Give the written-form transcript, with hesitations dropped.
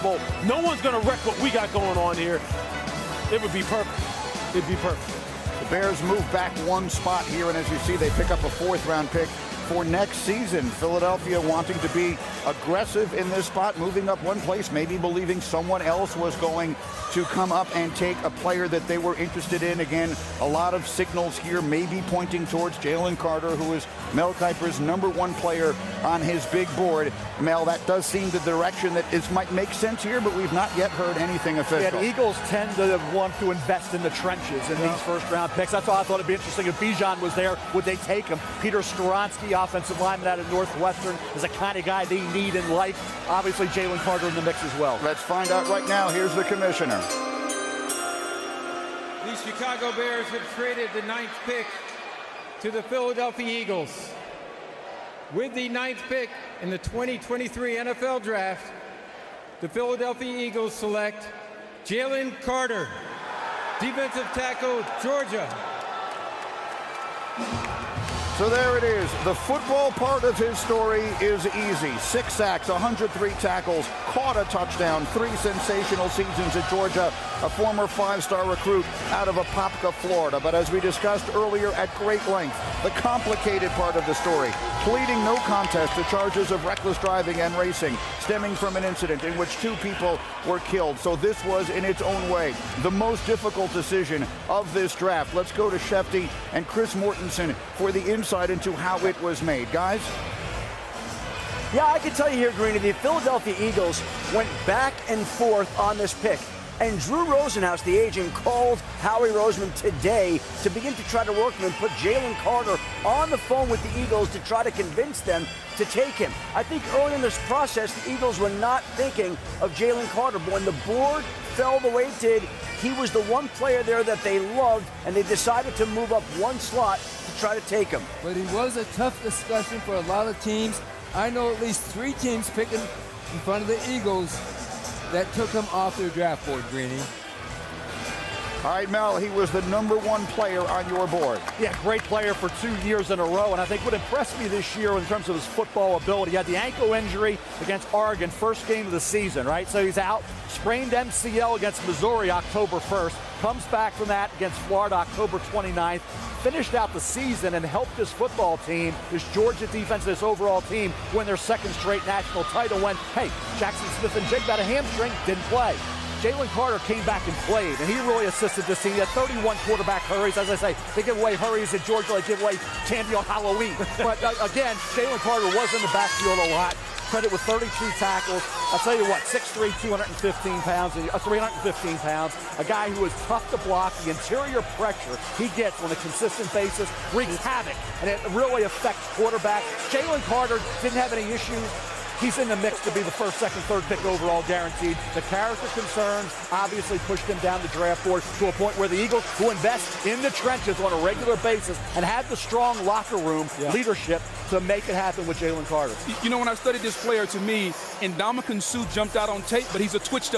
No one's going to wreck what we got going on here. It would be perfect. It'd be perfect. The Bears move back one spot here, and as you see, they pick up a fourth-round pick for next season. Philadelphia wanting to be aggressive in this spot, moving up one place, maybe believing someone else was going to come up and take a player that they were interested in. Again, a lot of signals here, maybe pointing towards Jalen Carter, who is Mel Kiper's #1 player on his big board. Mel, that does seem the direction that might make sense here, but we've not yet heard anything official. Yeah, the Eagles tend to want to invest in the trenches in these first-round picks. That's why I thought it'd be interesting if Bijan was there. Would they take him? Peter Skoronski, offensive lineman out of Northwestern, is the kind of guy they need in life. Obviously, Jalen Carter in the mix as well. Let's find out right now. Here's the commissioner. The Chicago Bears have traded the 9th pick to the Philadelphia Eagles. With the 9th pick in the 2023 NFL Draft, the Philadelphia Eagles select Jalen Carter, defensive tackle, Georgia. So there it is. The football part of his story is easy. 6 sacks, 103 tackles, caught a touchdown, 3 sensational seasons at Georgia, a former 5-star recruit out of Apopka, Florida. But as we discussed earlier at great length, the complicated part of the story, pleading no contest to charges of reckless driving and racing stemming from an incident in which 2 people were killed. So this was, in its own way, the most difficult decision of this draft. Let's go to Shefty and Chris Mortensen for the insight into how it was made. Guys? Yeah, I can tell you here, Greeny, the Philadelphia Eagles went back and forth on this pick. And Drew Rosenhaus, the agent, called Howie Roseman today to begin to try to work him and put Jalen Carter on the phone with the Eagles to try to convince them to take him. I think early in this process, the Eagles were not thinking of Jalen Carter. But when the board fell the way it did, he was the one player there that they loved, and they decided to move up one slot to try to take him. But he was a tough discussion for a lot of teams. I know at least 3 teams picking in front of the Eagles that took him off their draft board, Greeny. All right, Mel, he was the #1 player on your board. Yeah, great player for 2 years in a row. And I think what impressed me this year in terms of his football ability, he had the ankle injury against Oregon, first game of the season, right? So he's out, sprained MCL against Missouri October 1st, comes back from that against Florida October 29th, finished out the season and helped this football team, this Georgia defense, this overall team, win their 2nd straight national title when, hey, Jackson Smith and Jig got a hamstring, didn't play. Jalen Carter came back and played, and he really assisted this team. He had 31 quarterback hurries. As I say, they give away hurries at Georgia, they give away candy on Halloween. But again, Jalen Carter was in the backfield a lot. Credit with 32 tackles. I'll tell you what, 6'3", 315 pounds. A guy who is tough to block. The interior pressure he gets on a consistent basis wreaks havoc, and it really affects quarterbacks. Jalen Carter didn't have any issues. He's in the mix to be the 1st, 2nd, 3rd pick overall guaranteed. The character concerns obviously pushed him down the draft board to a point where the Eagles, who invest in the trenches on a regular basis and have the strong locker room leadership to make it happen with Jalen Carter. You know, when I studied this player, to me, Ndamukong Suh jumped out on tape, but he's a twitched up